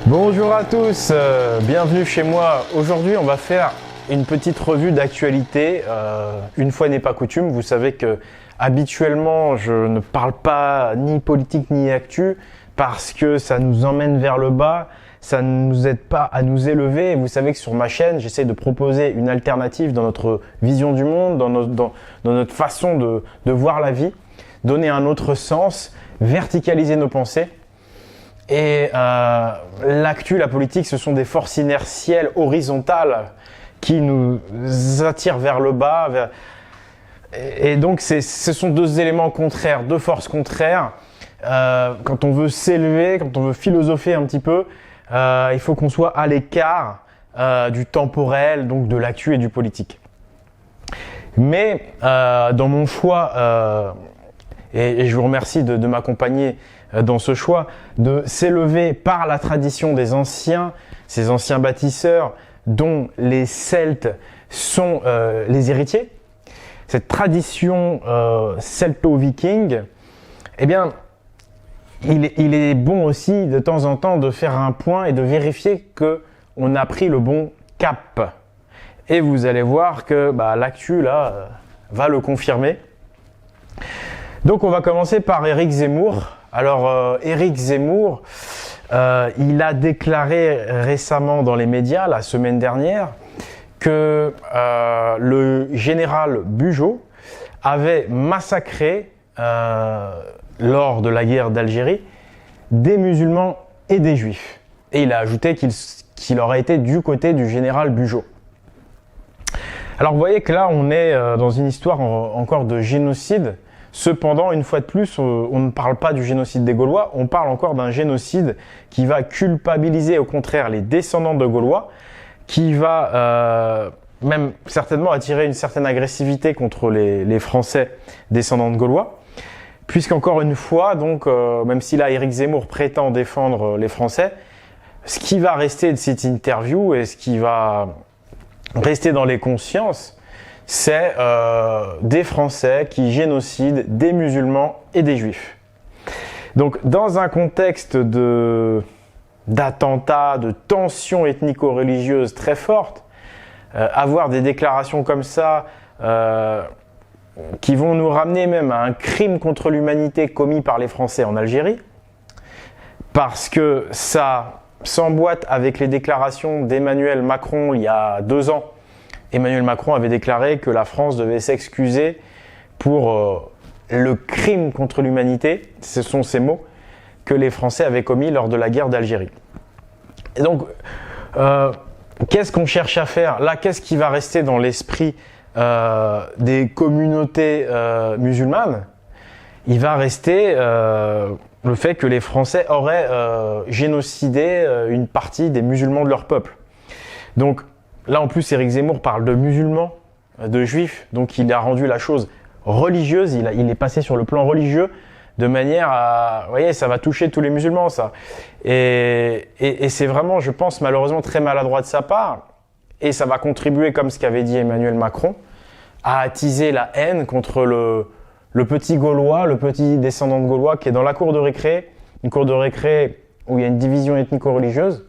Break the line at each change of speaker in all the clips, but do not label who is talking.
Bonjour à tous, bienvenue chez moi. Aujourd'hui, on va faire une petite revue d'actualité. Une fois n'est pas coutume, vous savez que habituellement, je ne parle pas ni politique ni actu parce que ça nous emmène vers le bas, ça ne nous aide pas à nous élever. Et vous savez que sur ma chaîne, j'essaie de proposer une alternative dans notre vision du monde, dans notre façon de voir la vie, donner un autre sens, verticaliser nos pensées. Et l'actu, la politique, ce sont des forces inertielles horizontales qui nous attirent vers le bas. Et donc, ce sont deux éléments contraires, deux forces contraires. Quand on veut s'élever, quand on veut philosopher un petit peu, il faut qu'on soit à l'écart du temporel, donc de l'actu et du politique. Mais dans mon choix, et je vous remercie de m'accompagner dans ce choix, de s'élever par la tradition des anciens, ces anciens bâtisseurs dont les Celtes sont les héritiers. Cette tradition celto-viking, eh bien, il est bon aussi de temps en temps de faire un point et de vérifier qu'on a pris le bon cap. Et vous allez voir que l'actu là va le confirmer. Donc on va commencer par Éric Zemmour. Alors Éric Zemmour, il a déclaré récemment dans les médias, la semaine dernière, que le général Bugeaud avait massacré, lors de la guerre d'Algérie, des musulmans et des juifs. Et il a ajouté qu'il aurait été du côté du général Bugeaud. Alors vous voyez que là, on est dans une histoire encore de génocide. Cependant, une fois de plus, on ne parle pas du génocide des Gaulois, on parle encore d'un génocide qui va culpabiliser au contraire les descendants de Gaulois, qui va même certainement attirer une certaine agressivité contre les Français descendants de Gaulois, puisqu'encore une fois, donc, même si là Éric Zemmour prétend défendre les Français, ce qui va rester de cette interview et ce qui va rester dans les consciences, c'est des Français qui génocident des musulmans et des juifs. Donc, dans un contexte d'attentats, de tensions ethnico-religieuses très fortes, avoir des déclarations comme ça qui vont nous ramener même à un crime contre l'humanité commis par les Français en Algérie, parce que ça s'emboîte avec les déclarations d'Emmanuel Macron il y a 2 ans. Emmanuel Macron avait déclaré que la France devait s'excuser pour le crime contre l'humanité, ce sont ces mots, que les Français avaient commis lors de la guerre d'Algérie. Et donc, qu'est-ce qu'on cherche à faire? Là, qu'est-ce qui va rester dans l'esprit des communautés musulmanes? Il va rester le fait que les Français auraient génocidé une partie des musulmans de leur peuple. Donc, là, en plus, Éric Zemmour parle de musulmans, de juifs, donc il a rendu la chose religieuse, il est passé sur le plan religieux, de manière à... Vous voyez, ça va toucher tous les musulmans, ça. Et c'est vraiment, je pense, malheureusement, très maladroit de sa part, et ça va contribuer, comme ce qu'avait dit Emmanuel Macron, à attiser la haine contre le petit Gaulois, le petit descendant de Gaulois, qui est dans la cour de récré, une cour de récré où il y a une division ethnico-religieuse.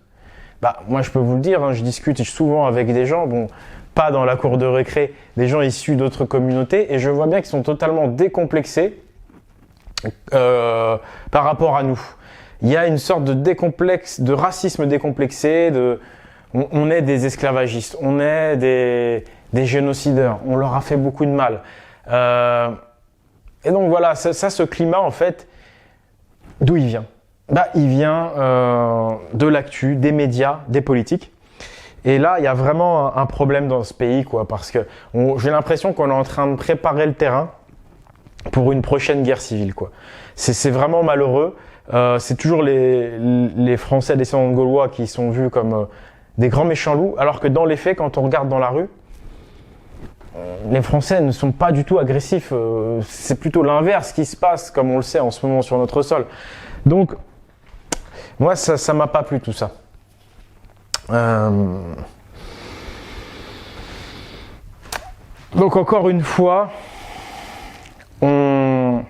Moi, je peux vous le dire, hein, je discute souvent avec des gens, bon, pas dans la cour de récré, des gens issus d'autres communautés, et je vois bien qu'ils sont totalement décomplexés par rapport à nous. Il y a une sorte de racisme décomplexé, on est des esclavagistes, on est des génocideurs, on leur a fait beaucoup de mal. Et donc voilà, ce climat, en fait, d'où il vient? Il vient de l'actu, des médias, des politiques. Et là, il y a vraiment un problème dans ce pays, quoi, parce que j'ai l'impression qu'on est en train de préparer le terrain pour une prochaine guerre civile, quoi. C'est vraiment malheureux. C'est toujours les Français descendants de Gaulois qui sont vus comme des grands méchants loups, alors que dans les faits, quand on regarde dans la rue, les Français ne sont pas du tout agressifs. C'est plutôt l'inverse qui se passe, comme on le sait en ce moment sur notre sol. Donc, moi, ça m'a pas plu tout ça. Donc encore une fois, on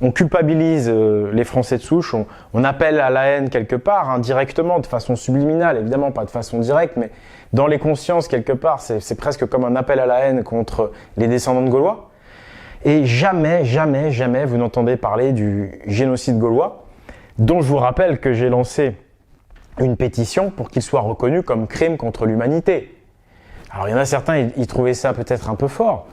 on culpabilise les Français de souche, on appelle à la haine quelque part, indirectement, de façon subliminale, évidemment pas de façon directe, mais dans les consciences quelque part, c'est presque comme un appel à la haine contre les descendants de Gaulois. Et jamais, jamais, jamais vous n'entendez parler du génocide gaulois, dont je vous rappelle que j'ai lancé une pétition pour qu'il soit reconnu comme crime contre l'humanité. Alors il y en a certains, ils trouvaient ça peut-être un peu fort.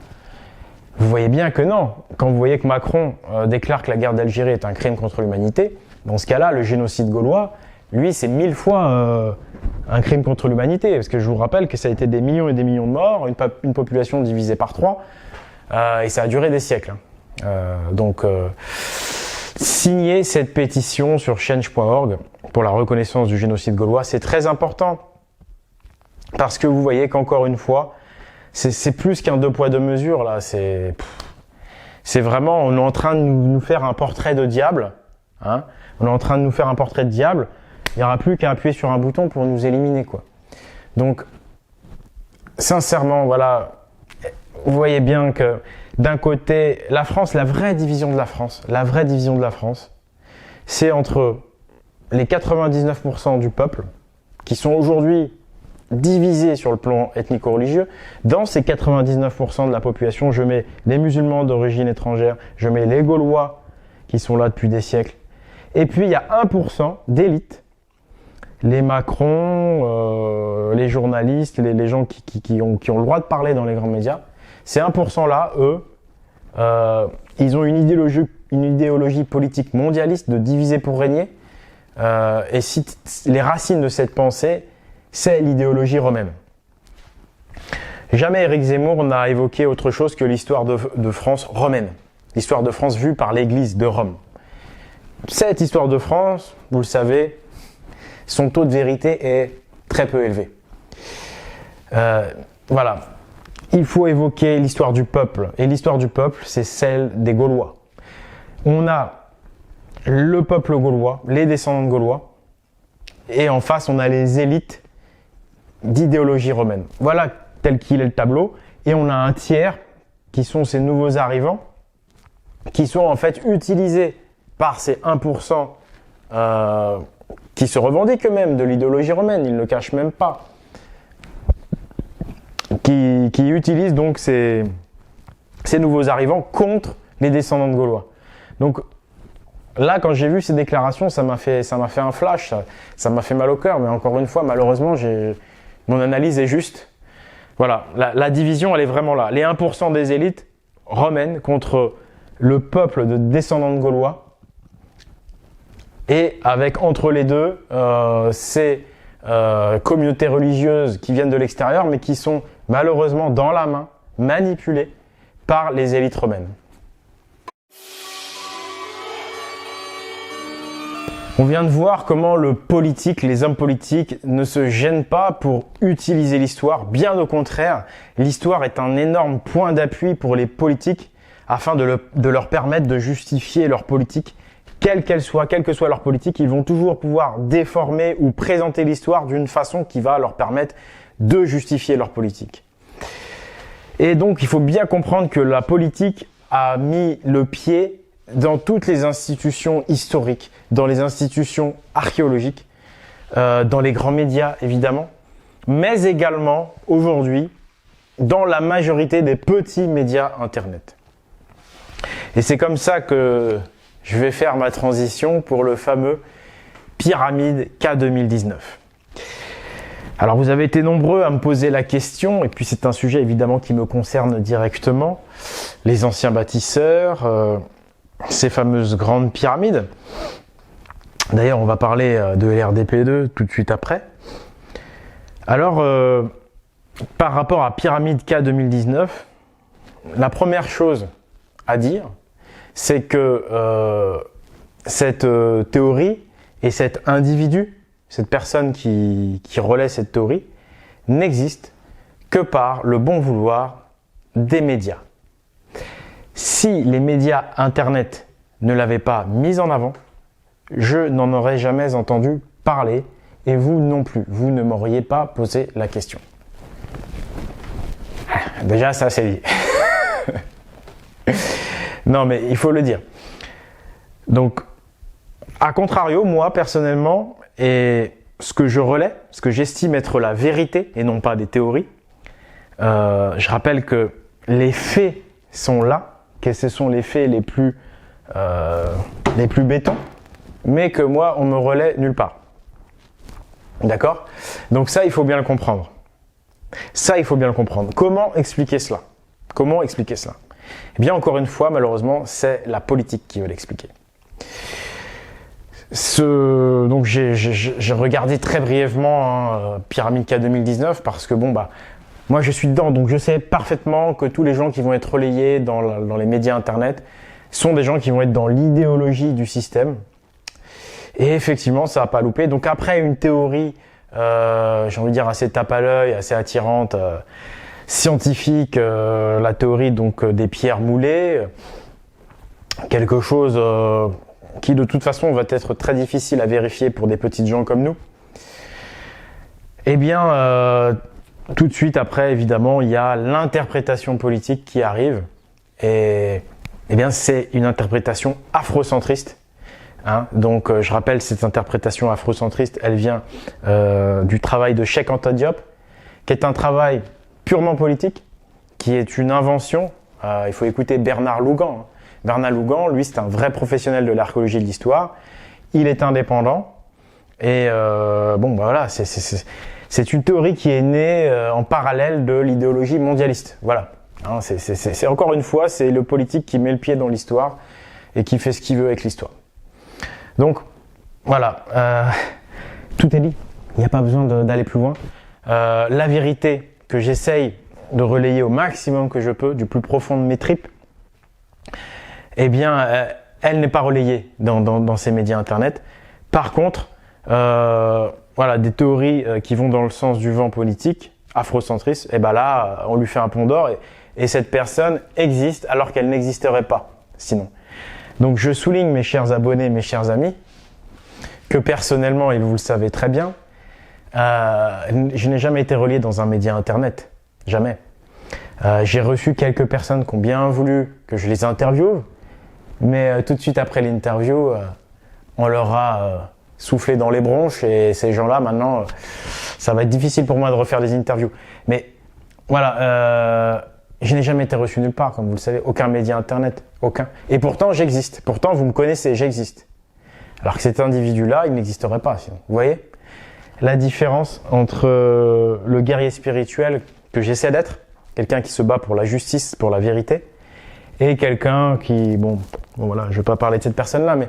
Vous voyez bien que non. Quand vous voyez que Macron déclare que la guerre d'Algérie est un crime contre l'humanité, dans ce cas-là, le génocide gaulois, lui, c'est 1000 fois un crime contre l'humanité. Parce que je vous rappelle que ça a été des millions et des millions de morts, une population divisée par 3, et ça a duré des siècles. Donc, signez cette pétition sur change.org pour la reconnaissance du génocide gaulois. C'est très important parce que vous voyez qu'encore une fois, c'est plus qu'un deux poids deux mesures là. C'est vraiment, on est en train de nous faire un portrait de diable. Hein, on est en train de nous faire un portrait de diable. Il n'y aura plus qu'à appuyer sur un bouton pour nous éliminer, quoi. Donc, sincèrement, voilà, vous voyez bien que d'un côté, la France, la vraie division de la France, c'est entre les 99% du peuple qui sont aujourd'hui divisés sur le plan ethnico-religieux. Dans ces 99% de la population, je mets les musulmans d'origine étrangère, je mets les Gaulois qui sont là depuis des siècles. Et puis, il y a 1% d'élite, les Macron, les journalistes, les gens qui ont le droit de parler dans les grands médias. Ces 1% là, eux, ils ont une idéologie politique mondialiste de diviser pour régner. Et si les racines de cette pensée, c'est l'idéologie romaine. Jamais Éric Zemmour n'a évoqué autre chose que l'histoire de France romaine. L'histoire de France vue par l'Église de Rome. Cette histoire de France, vous le savez, son taux de vérité est très peu élevé. Voilà. Il faut évoquer l'histoire du peuple. Et l'histoire du peuple, c'est celle des Gaulois. On a le peuple gaulois, les descendants de Gaulois, et en face, on a les élites d'idéologie romaine. Voilà tel qu'il est le tableau. Et on a un tiers qui sont ces nouveaux arrivants, qui sont en fait utilisés par ces 1% qui se revendiquent eux-mêmes de l'idéologie romaine, ils ne le cachent même pas, qui utilisent donc ces nouveaux arrivants contre les descendants de Gaulois. Donc là, quand j'ai vu ces déclarations, ça m'a fait un flash, ça m'a fait mal au cœur, mais encore une fois, malheureusement, mon analyse est juste. Voilà, la division, elle est vraiment là. Les 1% des élites romaines contre le peuple de descendants de Gaulois, et avec entre les deux ces communautés religieuses qui viennent de l'extérieur, mais qui sont malheureusement dans la main, manipulées par les élites romaines. On vient de voir comment le politique, les hommes politiques ne se gênent pas pour utiliser l'histoire. Bien au contraire, l'histoire est un énorme point d'appui pour les politiques afin de leur permettre de justifier leur politique, quelle que soit leur politique. Ils vont toujours pouvoir déformer ou présenter l'histoire d'une façon qui va leur permettre de justifier leur politique. Et donc, il faut bien comprendre que la politique a mis le pied dans toutes les institutions historiques, dans les institutions archéologiques, dans les grands médias évidemment, mais également aujourd'hui dans la majorité des petits médias internet. Et c'est comme ça que je vais faire ma transition pour le fameux Pyramide K 2019. Alors vous avez été nombreux à me poser la question, et puis c'est un sujet évidemment qui me concerne directement, les anciens bâtisseurs, ces fameuses grandes pyramides. D'ailleurs, on va parler de l'RDP2 tout de suite après. Alors, par rapport à Pyramide K 2019, la première chose à dire, c'est que cette théorie et cet individu, cette personne qui relaie cette théorie, n'existe que par le bon vouloir des médias. Si les médias internet ne l'avaient pas mise en avant, je n'en aurais jamais entendu parler et vous non plus. Vous ne m'auriez pas posé la question. Déjà, ça c'est dit. Non, mais il faut le dire. Donc, à contrario, moi personnellement, et ce que je relais, ce que j'estime être la vérité et non pas des théories, je rappelle que les faits sont là, que ce sont les faits les plus bétons, mais que moi, on me relaie nulle part. D'accord ? Donc ça, il faut bien le comprendre. Ça, il faut bien le comprendre. Comment expliquer cela ? Comment expliquer cela ? Eh bien, encore une fois, malheureusement, c'est la politique qui veut l'expliquer. Donc j'ai regardé très brièvement Pyramide K 2019 parce que moi je suis dedans, donc je sais parfaitement que tous les gens qui vont être relayés dans les médias internet sont des gens qui vont être dans l'idéologie du système. Et effectivement, ça n'a pas loupé. Donc après une théorie, j'ai envie de dire assez tape à l'œil, assez attirante, scientifique, la théorie donc des pierres moulées, quelque chose qui de toute façon va être très difficile à vérifier pour des petites gens comme nous. Eh bien, tout de suite après, évidemment, il y a l'interprétation politique qui arrive. Et eh bien, c'est une interprétation afrocentriste. Donc, je rappelle, cette interprétation afrocentriste, elle vient du travail de Cheikh Anta Diop, qui est un travail purement politique, qui est une invention. Il faut écouter Bernard Lougan. Bernard Lougan, lui, c'est un vrai professionnel de l'archéologie et de l'histoire. Il est indépendant. Et voilà, c'est une théorie qui est née en parallèle de l'idéologie mondialiste. Voilà. C'est encore une fois, c'est le politique qui met le pied dans l'histoire et qui fait ce qu'il veut avec l'histoire. Donc, voilà. Tout est dit. Il n'y a pas besoin d'aller plus loin. La vérité que j'essaye de relayer au maximum que je peux, du plus profond de mes tripes, eh bien, elle n'est pas relayée dans ces médias internet. Par contre, des théories qui vont dans le sens du vent politique, afrocentriste, et là, on lui fait un pont d'or et cette personne existe alors qu'elle n'existerait pas, sinon. Donc, je souligne, mes chers abonnés, mes chers amis, que personnellement, et vous le savez très bien, je n'ai jamais été relayé dans un média internet. Jamais. J'ai reçu quelques personnes qui ont bien voulu que je les interviewe, mais tout de suite après l'interview, on leur a soufflé dans les bronches et ces gens-là, maintenant, ça va être difficile pour moi de refaire des interviews. Mais voilà, je n'ai jamais été reçu nulle part, comme vous le savez, aucun média internet, aucun. Et pourtant, j'existe. Pourtant, vous me connaissez, j'existe. Alors que cet individu-là, il n'existerait pas, sinon. Vous voyez la différence entre le guerrier spirituel que j'essaie d'être, quelqu'un qui se bat pour la justice, pour la vérité, et quelqu'un qui, voilà, je ne vais pas parler de cette personne-là, mais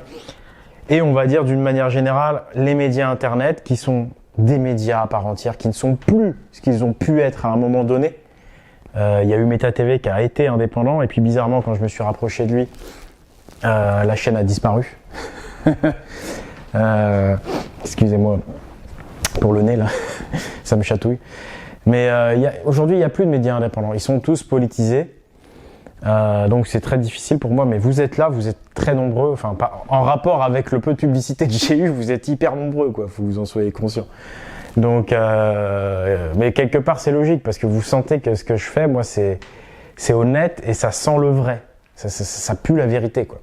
et on va dire d'une manière générale, les médias internet qui sont des médias à part entière, qui ne sont plus ce qu'ils ont pu être à un moment donné. Il y a eu Meta TV qui a été indépendant, et puis bizarrement, quand je me suis rapproché de lui, la chaîne a disparu. Excusez-moi pour le nez là, ça me chatouille. Mais aujourd'hui, il n'y a plus de médias indépendants. Ils sont tous politisés. Donc c'est très difficile pour moi, mais vous êtes là, vous êtes très nombreux, enfin en rapport avec le peu de publicité que j'ai eu, vous êtes hyper nombreux, quoi, faut que vous en soyez conscients. Donc, mais quelque part c'est logique, parce que vous sentez que ce que je fais, moi c'est honnête et ça sent le vrai, ça pue la vérité, quoi.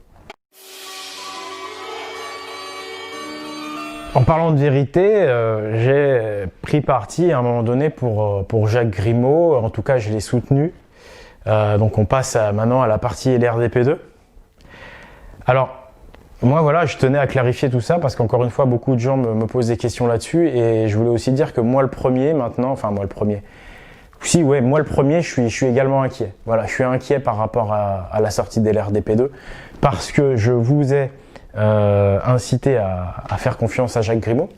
En parlant de vérité, j'ai pris parti à un moment donné pour Jacques Grimaud, en tout cas je l'ai soutenu. Donc on passe maintenant à la partie LRDP2. Alors, moi voilà, je tenais à clarifier tout ça parce qu'encore une fois, beaucoup de gens me posent des questions là-dessus et je voulais aussi dire que moi le premier maintenant, enfin moi le premier, moi le premier, je suis également inquiet. Voilà, je suis inquiet par rapport à la sortie des LRDP2 parce que je vous ai incité à faire confiance à Jacques Grimaud.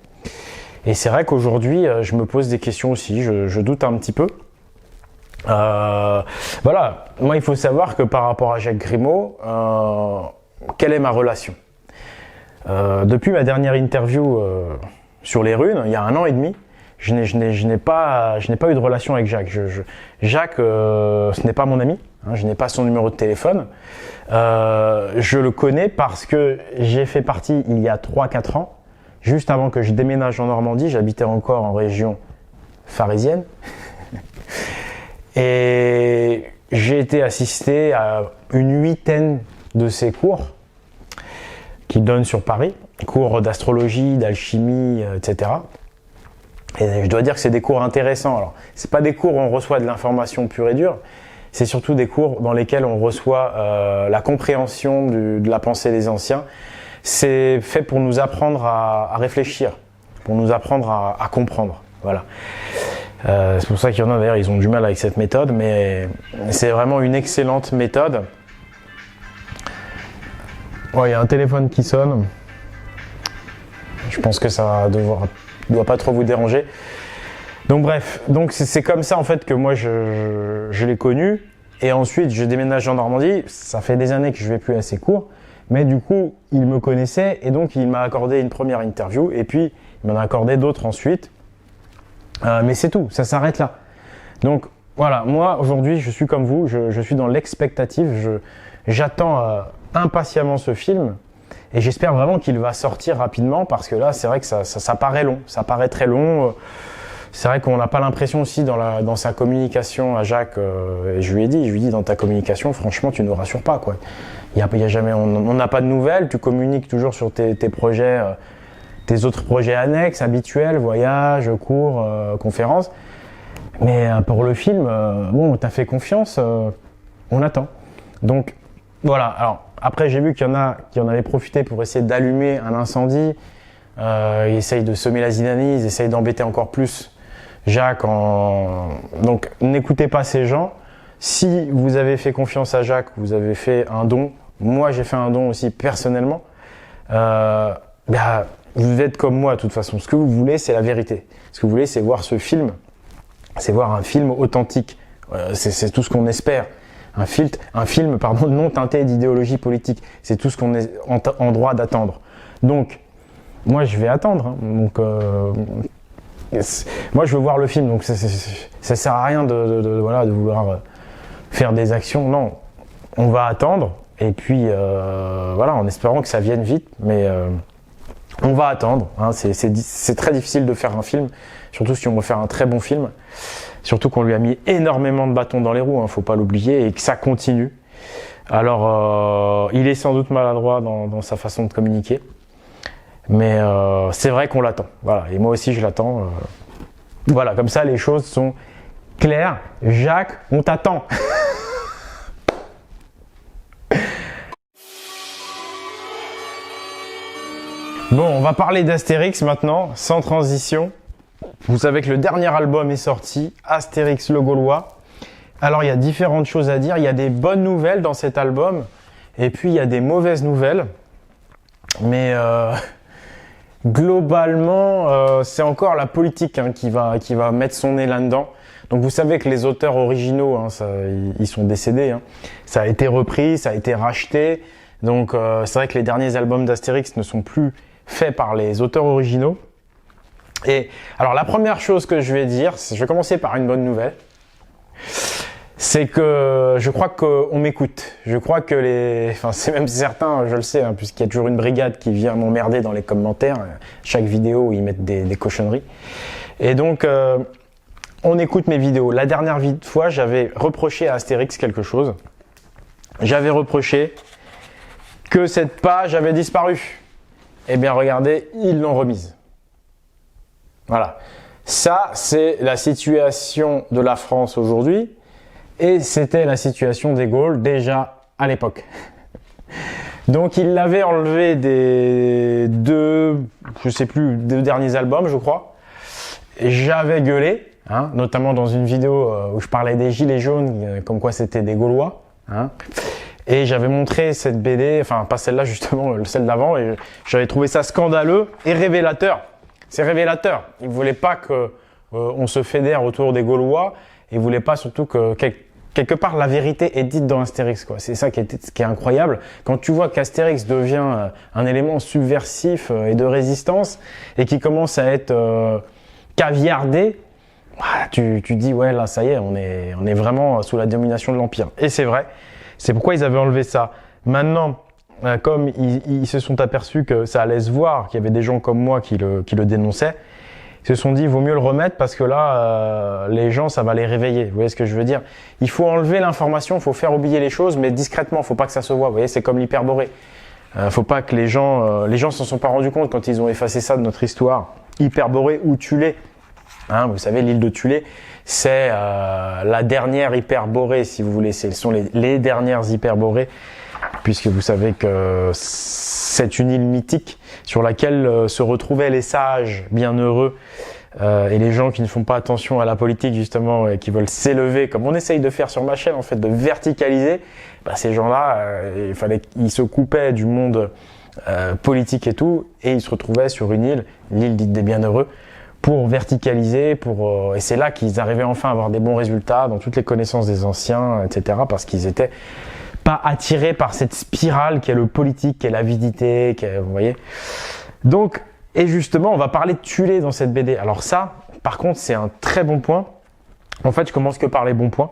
Et c'est vrai qu'aujourd'hui, je me pose des questions aussi, je doute un petit peu. Voilà, moi il faut savoir que par rapport à Jacques Grimaud, quelle est ma relation depuis ma dernière interview sur les runes, il y a 1 an et demi, je n'ai pas eu de relation avec Jacques. Jacques, ce n'est pas mon ami, hein, je n'ai pas son numéro de téléphone. Je le connais parce que j'ai fait partie il y a 3-4 ans, juste avant que je déménage en Normandie, j'habitais encore en région parisienne. Et j'ai été assisté à une 8aine de ses cours. qu'il donne sur Paris, cours d'astrologie, d'alchimie, etc. Et je dois dire que c'est des cours intéressants. Alors, c'est pas des cours où on reçoit de l'information pure et dure, c'est surtout des cours dans lesquels on reçoit la compréhension de la pensée des anciens. C'est fait pour nous apprendre à réfléchir, pour nous apprendre à comprendre. Voilà. C'est pour ça qu'il y en a d'ailleurs, ils ont du mal avec cette méthode, mais c'est vraiment une excellente méthode. Bon, il y a un téléphone qui sonne. Je pense que ça doit pas trop vous déranger. Donc bref, donc c'est comme ça en fait que moi je l'ai connu. Et ensuite je déménage en Normandie. Ça fait des années que je vais plus à ses cours. Mais du coup, il me connaissait et donc il m'a accordé une première interview. Et puis il m'en a accordé d'autres ensuite. Mais c'est tout, ça s'arrête là. Donc voilà, moi aujourd'hui je suis comme vous, je suis dans l'expectative. J'attends impatiemment ce film. Et j'espère vraiment qu'il va sortir rapidement parce que là, c'est vrai que ça paraît long. Ça paraît très long. C'est vrai qu'on n'a pas l'impression aussi dans sa communication à Jacques. Et je lui ai dit, dans ta communication, franchement, tu ne nous rassures pas, quoi. Il y a jamais, on n'a pas de nouvelles. Tu communiques toujours sur tes projets, tes autres projets annexes, habituels, voyages, cours, conférences. Mais pour le film, bon, t'as fait confiance. On attend. Donc voilà. Alors. Après, j'ai vu qu'il y en a qui en avaient profité pour essayer d'allumer un incendie. Ils essayent de semer la zizanie, ils essayent d'embêter encore plus Jacques. Donc, n'écoutez pas ces gens. Si vous avez fait confiance à Jacques, vous avez fait un don. Moi, j'ai fait un don aussi personnellement. Vous êtes comme moi, de toute façon. Ce que vous voulez, c'est la vérité. Ce que vous voulez, c'est voir ce film. C'est voir un film authentique. C'est tout ce qu'on espère. Un film non teinté d'idéologie politique. C'est tout ce qu'on est en droit d'attendre. Donc, moi, je vais attendre. Hein. Donc, moi, je veux voir le film. Donc, ça sert à rien de vouloir faire des actions. Non, on va attendre. Et puis, voilà, en espérant que ça vienne vite. Mais on va attendre. Hein. C'est très difficile de faire un film, surtout si on veut faire un très bon film. Surtout qu'on lui a mis énormément de bâtons dans les roues, hein, faut pas l'oublier, et que ça continue. Alors, il est sans doute maladroit dans sa façon de communiquer, mais c'est vrai qu'on l'attend. Voilà, et moi aussi je l'attends. Voilà, comme ça les choses sont claires. Jacques, on t'attend. Bon, on va parler d'Astérix maintenant, sans transition. Vous savez que le dernier album est sorti, Astérix le Gaulois. Alors il y a différentes choses à dire, il y a des bonnes nouvelles dans cet album, et puis il y a des mauvaises nouvelles. Mais globalement, c'est encore la politique qui va mettre son nez là-dedans. Donc vous savez que les auteurs originaux, hein, ils sont décédés. Hein. Ça a été repris, ça a été racheté. Donc c'est vrai que les derniers albums d'Astérix ne sont plus faits par les auteurs originaux. Et alors la première chose que je vais dire, je vais commencer par une bonne nouvelle, c'est que je crois qu'on m'écoute. Je crois que c'est même certain, je le sais, hein, puisqu'il y a toujours une brigade qui vient m'emmerder dans les commentaires, chaque vidéo où ils mettent des cochonneries. Et donc on écoute mes vidéos. La dernière fois, j'avais reproché à Astérix quelque chose. J'avais reproché que cette page avait disparu. Eh bien regardez, ils l'ont remise. Voilà, ça c'est la situation de la France aujourd'hui et c'était la situation des Gaules déjà à l'époque. Donc il l'avait enlevé des deux derniers albums je crois. J'avais gueulé, hein, notamment dans une vidéo où je parlais des gilets jaunes, comme quoi c'était des Gaulois. Hein. Et j'avais montré cette BD, enfin pas celle-là justement, celle d'avant, et j'avais trouvé ça scandaleux et révélateur. C'est révélateur. Ils ne voulaient pas qu'on se fédère autour des Gaulois. Ils ne voulaient pas surtout que quelque part la vérité est dite dans Astérix, quoi. C'est ça qui est incroyable. Quand tu vois qu'Astérix devient un élément subversif et de résistance et qui commence à être caviardé, tu dis ouais là ça y est, on est vraiment sous la domination de l'Empire. Et c'est vrai. C'est pourquoi ils avaient enlevé ça. Maintenant, comme ils se sont aperçus que ça allait se voir, qu'il y avait des gens comme moi qui le dénonçaient, ils se sont dit, il vaut mieux le remettre parce que là, les gens, ça va les réveiller. Vous voyez ce que je veux dire? Il faut enlever l'information, il faut faire oublier les choses, mais discrètement, il ne faut pas que ça se voit. Vous voyez, c'est comme l'hyperborée. Faut pas que les gens s'en sont pas rendus compte quand ils ont effacé ça de notre histoire. Hyperborée ou Thulé. Hein, vous savez, l'île de Thulé, c'est la dernière Hyperborée, si vous voulez. Ce sont les dernières Hyperborées, puisque vous savez que c'est une île mythique sur laquelle se retrouvaient les sages bienheureux et les gens qui ne font pas attention à la politique, justement, et qui veulent s'élever, comme on essaye de faire sur ma chaîne, en fait, de verticaliser. Bah, ces gens-là, ils se coupaient du monde politique et tout, et ils se retrouvaient sur une île, l'île dite des bienheureux, pour verticaliser, et c'est là qu'ils arrivaient enfin à avoir des bons résultats dans toutes les connaissances des anciens, etc., parce qu'ils étaient pas attirés par cette spirale qui est le politique, qui est l'avidité, vous voyez. Donc, et justement, on va parler de Thulé dans cette BD. Alors ça, par contre, c'est un très bon point. En fait, je commence que par les bons points.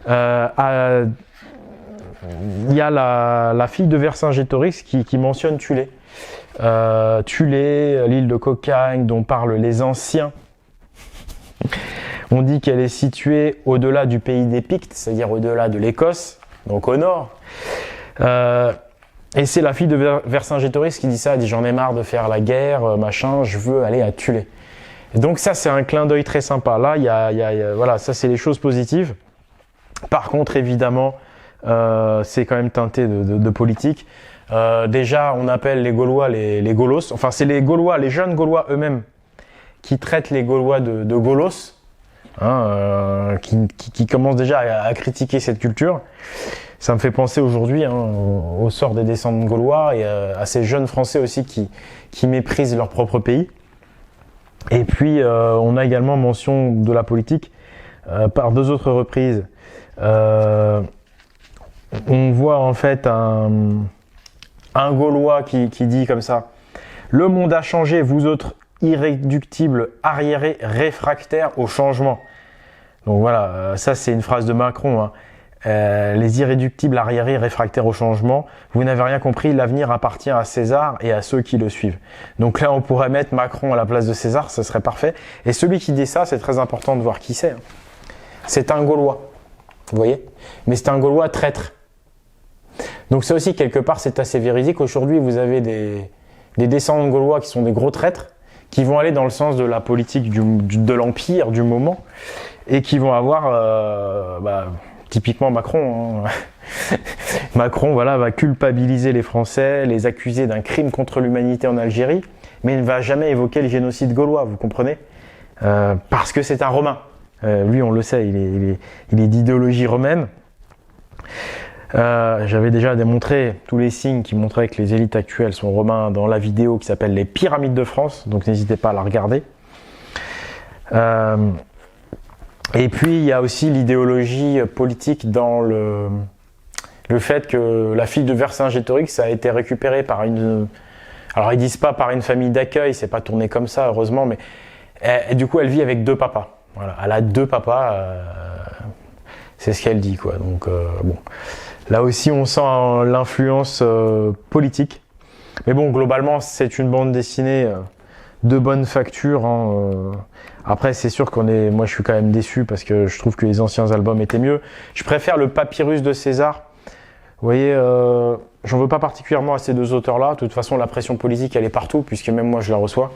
Il y a la fille de Vercingétorix qui mentionne Thulé. Thulé, l'île de Cocagne dont parlent les anciens. On dit qu'elle est située au-delà du pays des Pictes, c'est-à-dire au-delà de l'Écosse, donc au nord. Et c'est la fille de Vercingétorix qui dit ça, elle dit j'en ai marre de faire la guerre, machin, je veux aller à Thulé. Et donc ça c'est un clin d'œil très sympa. Là, voilà, ça c'est les choses positives. Par contre, évidemment, c'est quand même teinté de politique. Déjà, on appelle les Gaulois les Gaulos. Enfin, c'est les Gaulois, les jeunes Gaulois eux-mêmes, qui traitent les Gaulois de Gaulos, hein, qui commencent déjà à critiquer cette culture. Ça me fait penser aujourd'hui au sort des descendants de Gaulois et à ces jeunes Français aussi qui méprisent leur propre pays. Et puis, on a également mention de la politique par 2 autres reprises. On voit en fait un Gaulois qui dit comme ça: le monde a changé, vous autres irréductibles, arriérés, réfractaires au changement. Donc voilà, ça c'est une phrase de Macron. Hein. Les irréductibles, arriérés, réfractaires au changement, vous n'avez rien compris, l'avenir appartient à César et à ceux qui le suivent. Donc là, on pourrait mettre Macron à la place de César, ce serait parfait. Et celui qui dit ça, c'est très important de voir qui c'est. Hein. C'est un Gaulois, vous voyez, mais c'est un Gaulois traître. Donc ça aussi, quelque part, c'est assez véridique. Aujourd'hui, vous avez des descendants de Gaulois qui sont des gros traîtres, qui vont aller dans le sens de la politique de l'Empire, du moment, et qui vont avoir, typiquement Macron. Hein. Macron, voilà, va culpabiliser les Français, les accuser d'un crime contre l'humanité en Algérie, mais il ne va jamais évoquer le génocide gaulois, vous comprenez, parce que c'est un Romain. Lui, on le sait, il est d'idéologie romaine. J'avais déjà démontré tous les signes qui montraient que les élites actuelles sont romains dans la vidéo qui s'appelle Les Pyramides de France, donc n'hésitez pas à la regarder. Et puis il y a aussi l'idéologie politique dans le fait que la fille de Vercingétorix a été récupérée par alors ils disent pas par une famille d'accueil, c'est pas tourné comme ça heureusement, mais du coup elle vit avec 2 papas. Voilà, elle a 2 papas, c'est ce qu'elle dit quoi. Donc bon. Là aussi, on sent l'influence politique. Mais bon, globalement, c'est une bande dessinée de bonne facture. Hein. Après, c'est sûr moi, je suis quand même déçu parce que je trouve que les anciens albums étaient mieux. Je préfère le Papyrus de César. Vous voyez, j'en veux pas particulièrement à ces 2 auteurs-là. De toute façon, la pression politique, elle est partout, puisque même moi, je la reçois.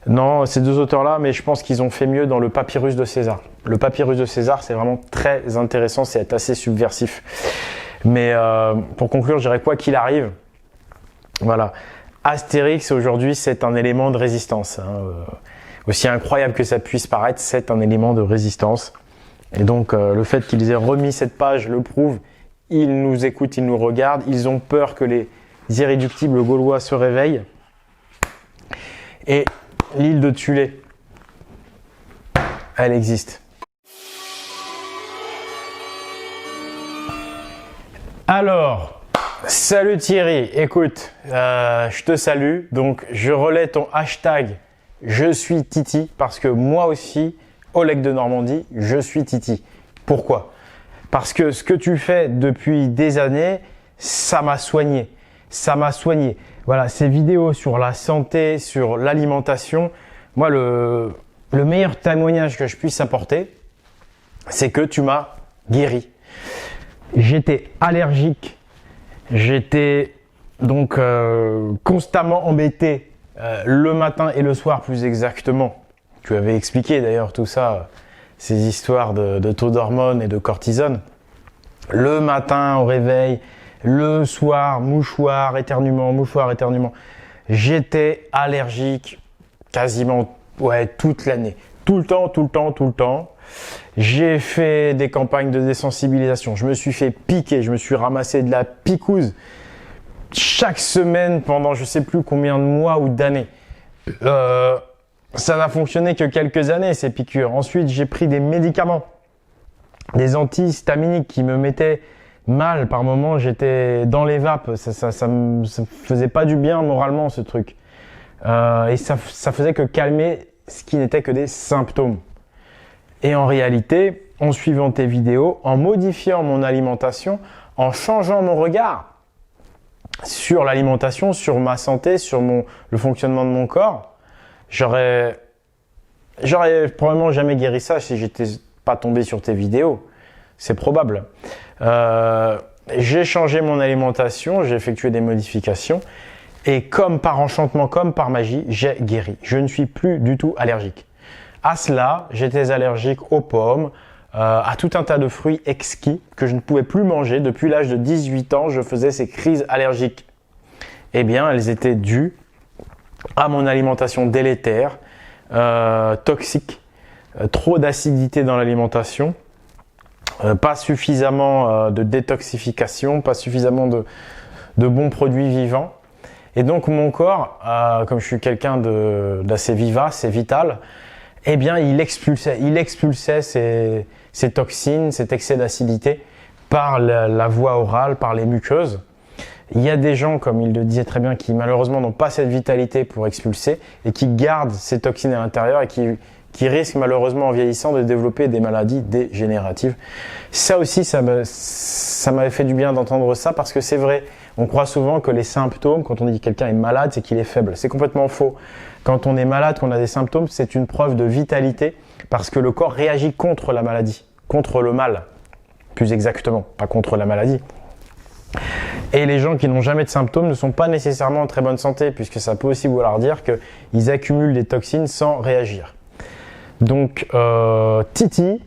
Non, ces 2 auteurs-là, mais je pense qu'ils ont fait mieux dans le Papyrus de César. Le Papyrus de César, c'est vraiment très intéressant, c'est assez subversif. Mais pour conclure, je dirais quoi qu'il arrive, voilà, Astérix aujourd'hui c'est un élément de résistance. Hein. Aussi incroyable que ça puisse paraître, c'est un élément de résistance. Et donc le fait qu'ils aient remis cette page le prouve. Ils nous écoutent, ils nous regardent, ils ont peur que les irréductibles Gaulois se réveillent. Et l'île de Thulé, elle existe. Alors, salut Thierry, écoute, je te salue, donc je relais ton hashtag je suis Titi parce que moi aussi, Oleg de Normandie, je suis Titi. Pourquoi? Parce que ce que tu fais depuis des années, ça m'a soigné, Voilà, ces vidéos sur la santé, sur l'alimentation, moi le meilleur témoignage que je puisse apporter, c'est que tu m'as guéri. J'étais allergique, j'étais Donc constamment embêté le matin et le soir plus exactement. Tu avais expliqué d'ailleurs tout ça, ces histoires de taux d'hormones et de cortisone. Le matin au réveil, le soir, mouchoir, éternuement, mouchoir, éternuement. J'étais allergique quasiment toute l'année. Tout le temps. J'ai fait des campagnes de désensibilisation. Je me suis fait piquer, je me suis ramassé de la picouse chaque semaine pendant je sais plus combien de mois ou d'années. Ça n'a fonctionné que quelques années ces piqûres. Ensuite, j'ai pris des médicaments, des antihistaminiques qui me mettaient mal par moments. J'étais dans les vapes. Ça me faisait pas du bien moralement ce truc. Et ça faisait que calmer ce qui n'était que des symptômes. Et en réalité, en suivant tes vidéos, en modifiant mon alimentation, en changeant mon regard sur l'alimentation, sur ma santé, sur le fonctionnement de mon corps, j'aurais probablement jamais guéri ça si j'étais pas tombé sur tes vidéos. C'est probable. J'ai changé mon alimentation, j'ai effectué des modifications et comme par enchantement, comme par magie, j'ai guéri. Je ne suis plus du tout allergique. À cela, j'étais allergique aux pommes, à tout un tas de fruits exquis que je ne pouvais plus manger. Depuis l'âge de 18 ans, je faisais ces crises allergiques. Eh bien, elles étaient dues à mon alimentation délétère, toxique, trop d'acidité dans l'alimentation, pas suffisamment de détoxification, pas suffisamment de bons produits vivants. Et donc mon corps, comme je suis quelqu'un d'assez vivace et vital, eh bien il expulsait ces toxines, cet excès d'acidité par la voie orale, par les muqueuses. Il y a des gens, comme il le disait très bien, qui malheureusement n'ont pas cette vitalité pour expulser et qui gardent ces toxines à l'intérieur et qui risquent malheureusement en vieillissant de développer des maladies dégénératives. Ça aussi, ça m'avait fait du bien d'entendre ça parce que c'est vrai, on croit souvent que les symptômes, quand on dit que quelqu'un est malade, c'est qu'il est faible. C'est complètement faux. Quand on est malade, qu'on a des symptômes, c'est une preuve de vitalité parce que le corps réagit contre la maladie, contre le mal, plus exactement, pas contre la maladie. Et les gens qui n'ont jamais de symptômes ne sont pas nécessairement en très bonne santé puisque ça peut aussi vouloir dire qu'ils accumulent des toxines sans réagir. Donc, Titi,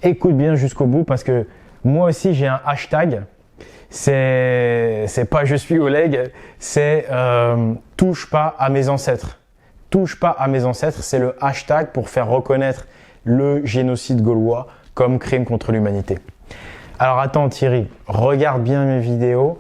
écoute bien jusqu'au bout parce que moi aussi j'ai un hashtag. C'est pas je suis Oleg, c'est touche pas à mes ancêtres. Touche pas à mes ancêtres, c'est le hashtag pour faire reconnaître le génocide gaulois comme crime contre l'humanité. Alors attends Thierry, regarde bien mes vidéos.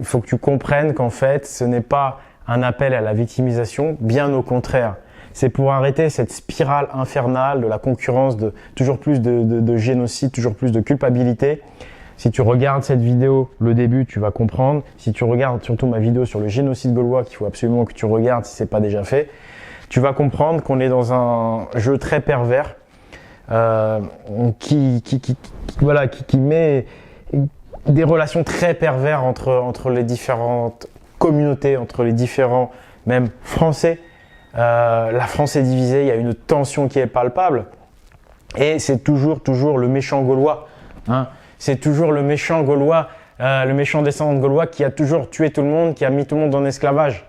Il faut que tu comprennes qu'en fait, ce n'est pas un appel à la victimisation, bien au contraire. C'est pour arrêter cette spirale infernale de la concurrence, de toujours plus de génocide, toujours plus de culpabilité. Si tu regardes cette vidéo, le début, tu vas comprendre. Si tu regardes surtout ma vidéo sur le génocide gaulois, qu'il faut absolument que tu regardes si c'est pas déjà fait, tu vas comprendre qu'on est dans un jeu très pervers qui met des relations très pervers entre les différentes communautés, entre les différents même Français. La France est divisée, il y a une tension qui est palpable et c'est toujours le méchant gaulois. Hein. C'est toujours le méchant gaulois, le méchant descendant de gaulois qui a toujours tué tout le monde, qui a mis tout le monde en esclavage.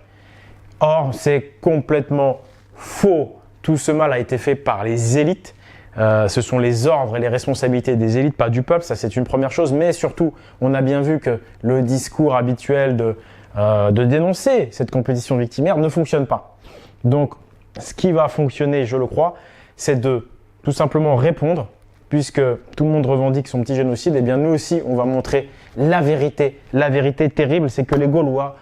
Or, c'est complètement faux. Tout ce mal a été fait par les élites. Ce sont les ordres et les responsabilités des élites, pas du peuple. Ça, c'est une première chose. Mais surtout, on a bien vu que le discours habituel de dénoncer cette compétition victimaire ne fonctionne pas. Donc, ce qui va fonctionner, je le crois, c'est de tout simplement répondre. Puisque tout le monde revendique son petit génocide, eh bien nous aussi, on va montrer la vérité. La vérité terrible, c'est que les Gaulois,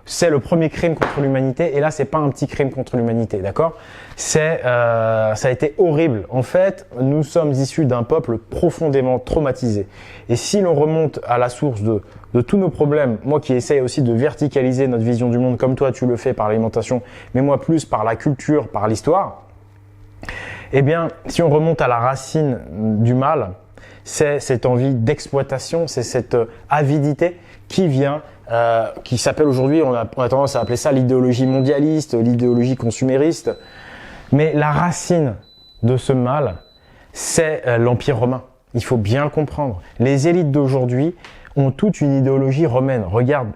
c'est le premier crime contre l'humanité. Et là, c'est pas un petit crime contre l'humanité, d'accord ? Ça a été horrible. En fait, nous sommes issus d'un peuple profondément traumatisé. Et si l'on remonte à la source de tous nos problèmes, moi qui essaye aussi de verticaliser notre vision du monde, comme toi tu le fais par l'alimentation, mais moi plus par la culture, par l'histoire, eh bien, si on remonte à la racine du mal, c'est cette envie d'exploitation, c'est cette avidité qui vient, qui s'appelle aujourd'hui, on a tendance à appeler ça l'idéologie mondialiste, l'idéologie consumériste. Mais la racine de ce mal, c'est l'Empire romain. Il faut bien le comprendre. Les élites d'aujourd'hui ont toute une idéologie romaine. Regarde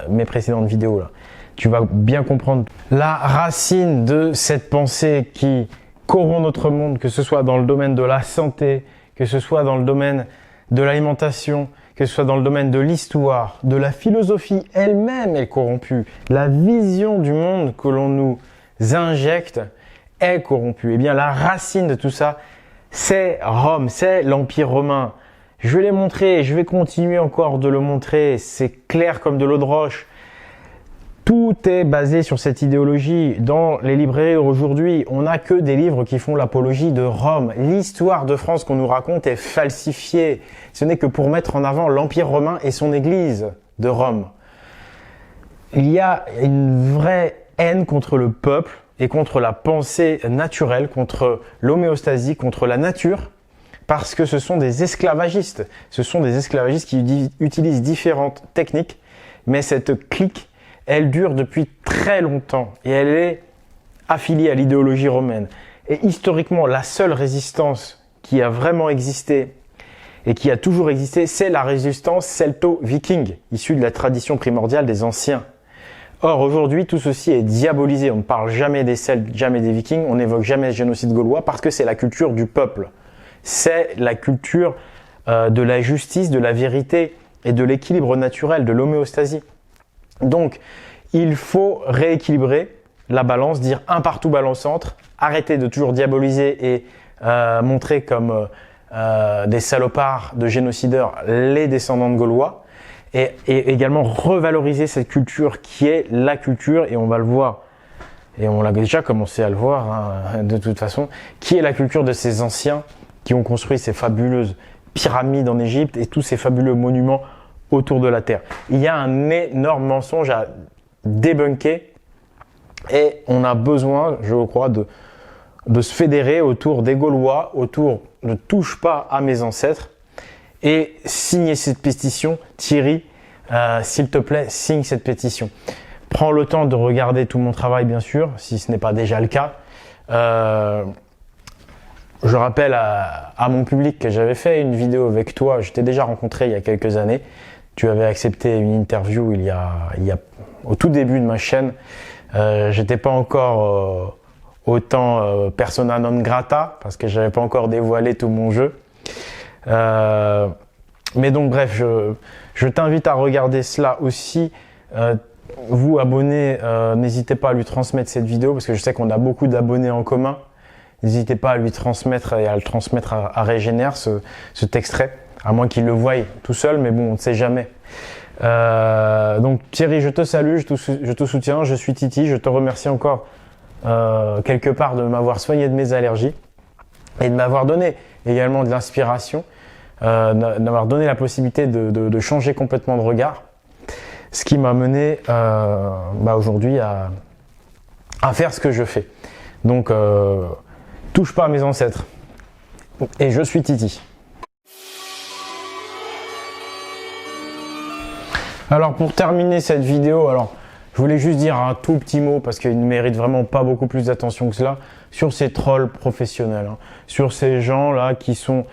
mes précédentes vidéos là. Tu vas bien comprendre la racine de cette pensée qui corrompt notre monde, que ce soit dans le domaine de la santé, que ce soit dans le domaine de l'alimentation, que ce soit dans le domaine de l'histoire, de la philosophie elle-même est corrompue. La vision du monde que l'on nous injecte est corrompue. Eh bien, la racine de tout ça, c'est Rome, c'est l'Empire romain. Je l'ai montré et je vais continuer encore de le montrer. C'est clair comme de l'eau de roche. Tout est basé sur cette idéologie. Dans les librairies aujourd'hui, on n'a que des livres qui font l'apologie de Rome. L'histoire de France qu'on nous raconte est falsifiée. Ce n'est que pour mettre en avant l'Empire romain et son église de Rome. Il y a une vraie haine contre le peuple et contre la pensée naturelle, contre l'homéostasie, contre la nature, parce que ce sont des esclavagistes. Ce sont des esclavagistes qui utilisent différentes techniques, mais cette clique, elle dure depuis très longtemps et elle est affiliée à l'idéologie romaine. Et historiquement, la seule résistance qui a vraiment existé et qui a toujours existé, c'est la résistance celto-viking, issue de la tradition primordiale des anciens. Or, aujourd'hui, tout ceci est diabolisé. On ne parle jamais des Celtes, jamais des Vikings, on n'évoque jamais le génocide gaulois parce que c'est la culture du peuple. C'est la culture de la justice, de la vérité et de l'équilibre naturel, de l'homéostasie. Donc, il faut rééquilibrer la balance, dire un partout balle au centre, arrêter de toujours diaboliser et montrer comme des salopards de génocideurs les descendants de Gaulois et également revaloriser cette culture qui est la culture, et on va le voir, et on l'a déjà commencé à le voir hein, de toute façon, qui est la culture de ces anciens qui ont construit ces fabuleuses pyramides en Égypte et tous ces fabuleux monuments autour de la Terre. Il y a un énorme mensonge à débunker et on a besoin, je crois, de se fédérer autour des Gaulois, autour ne touche pas à mes ancêtres et signer cette pétition. Thierry, s'il te plaît, signe cette pétition. Prends le temps de regarder tout mon travail, bien sûr, si ce n'est pas déjà le cas. Je rappelle à mon public que j'avais fait une vidéo avec toi, je t'ai déjà rencontré il y a quelques années. Tu avais accepté une interview il y a au tout début de ma chaîne. J'étais pas encore autant persona non grata parce que j'avais pas encore dévoilé tout mon jeu. Mais donc bref, je t'invite à regarder cela aussi. Vous abonnés, n'hésitez pas à lui transmettre cette vidéo parce que je sais qu'on a beaucoup d'abonnés en commun. N'hésitez pas à lui transmettre et à le transmettre à Régénère, cet extrait, à moins qu'il le voie tout seul, mais bon, on ne sait jamais. Donc Thierry, je te salue, je te soutiens, je suis Titi, je te remercie encore quelque part de m'avoir soigné de mes allergies et de m'avoir donné également de l'inspiration, de m'avoir donné la possibilité de changer complètement de regard, ce qui m'a mené aujourd'hui à faire ce que je fais. Donc touche pas à mes ancêtres. Et je suis Titi. Alors pour terminer cette vidéo, je voulais juste dire un tout petit mot parce qu'il ne mérite vraiment pas beaucoup plus d'attention que cela sur ces trolls professionnels, sur ces gens là qui sont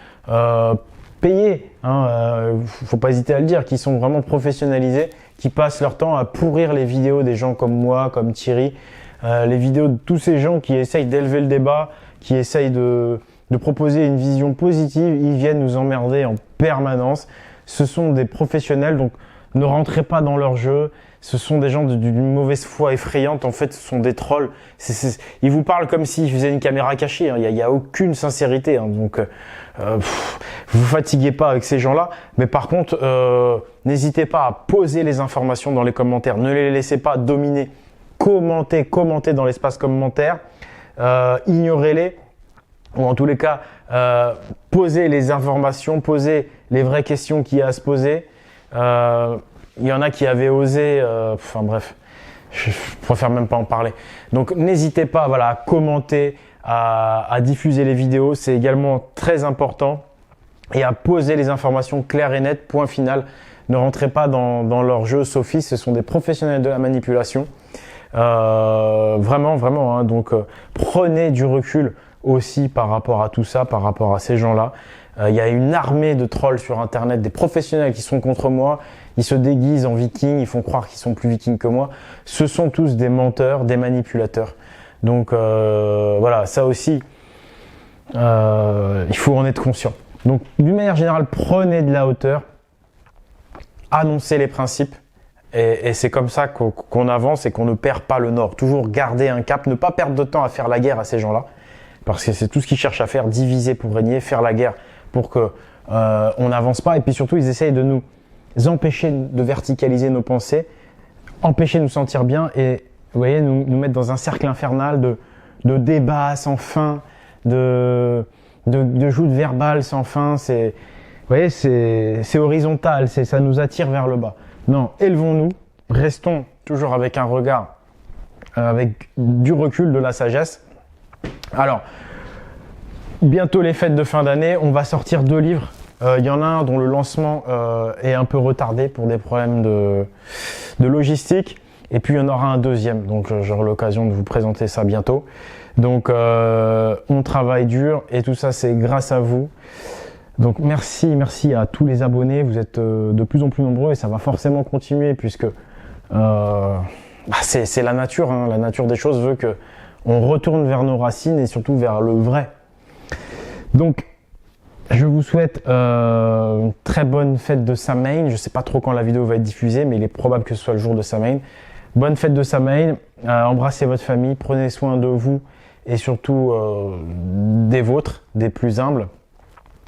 payés, faut pas hésiter à le dire, qui sont vraiment professionnalisés, qui passent leur temps à pourrir les vidéos des gens comme moi, comme Thierry, les vidéos de tous ces gens qui essayent d'élever le débat, qui essayent de proposer une vision positive, ils viennent nous emmerder en permanence. Ce sont des professionnels, donc ne rentrez pas dans leur jeu. Ce sont des gens d'une mauvaise foi effrayante. En fait, ce sont des trolls. Ils vous parlent comme s'ils faisaient une caméra cachée. Il y a aucune sincérité. Donc, vous fatiguez pas avec ces gens-là. Mais par contre, n'hésitez pas à poser les informations dans les commentaires. Ne les laissez pas dominer. Commentez dans l'espace commentaire. Ignorez-les. Ou en tous les cas, posez les informations, posez les vraies questions qu'il y a à se poser. Il y en a qui avaient osé, bref, je préfère même pas en parler. Donc n'hésitez pas à commenter, à diffuser les vidéos, c'est également très important, et à poser les informations claires et nettes, point final. Ne rentrez pas dans leur jeu sophiste, ce sont des professionnels de la manipulation. Vraiment, donc prenez du recul aussi par rapport à tout ça, par rapport à ces gens-là. Il y a une armée de trolls sur internet, des professionnels qui sont contre moi, ils se déguisent en vikings, ils font croire qu'ils sont plus vikings que moi. Ce sont tous des menteurs, des manipulateurs. Donc voilà, ça aussi, il faut en être conscient. Donc d'une manière générale, prenez de la hauteur, annoncez les principes, et c'est comme ça qu'on avance et qu'on ne perd pas le nord. Toujours garder un cap, ne pas perdre de temps à faire la guerre à ces gens-là, parce que c'est tout ce qu'ils cherchent à faire, diviser pour régner, faire la guerre pour que on n'avance pas. Et puis surtout, ils essayent de nous empêcher de verticaliser nos pensées, empêcher de nous sentir bien et vous voyez, nous mettre dans un cercle infernal de débats sans fin, de joutes verbales sans fin. Vous voyez, c'est horizontal, ça nous attire vers le bas. Non, élevons-nous, restons toujours avec un regard, avec du recul, de la sagesse. Alors, bientôt les fêtes de fin d'année, on va sortir 2 livres. Il y en a un dont le lancement est un peu retardé pour des problèmes de logistique. Et puis il y en aura un deuxième, donc j'aurai l'occasion de vous présenter ça bientôt. Donc on travaille dur et tout ça c'est grâce à vous. Donc merci à tous les abonnés, vous êtes de plus en plus nombreux et ça va forcément continuer puisque c'est la nature, hein. La nature des choses veut que on retourne vers nos racines et surtout vers le vrai. Donc je vous souhaite une très bonne fête de Samhain. Je ne sais pas trop quand la vidéo va être diffusée, mais il est probable que ce soit le jour de Samhain. Bonne fête de Samhain, embrassez votre famille, prenez soin de vous et surtout des vôtres, des plus humbles.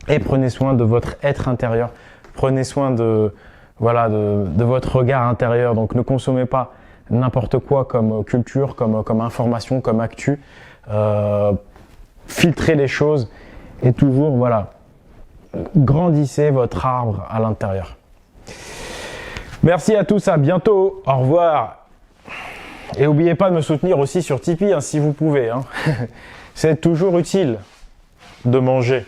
Et prenez soin de votre être intérieur, prenez soin de votre regard intérieur. Donc ne consommez pas n'importe quoi comme culture, comme information, comme actu. Filtrez les choses et toujours, grandissez votre arbre à l'intérieur. Merci à tous, à bientôt, au revoir. Et n'oubliez pas de me soutenir aussi sur Tipeee, hein, si vous pouvez. Hein. C'est toujours utile de manger.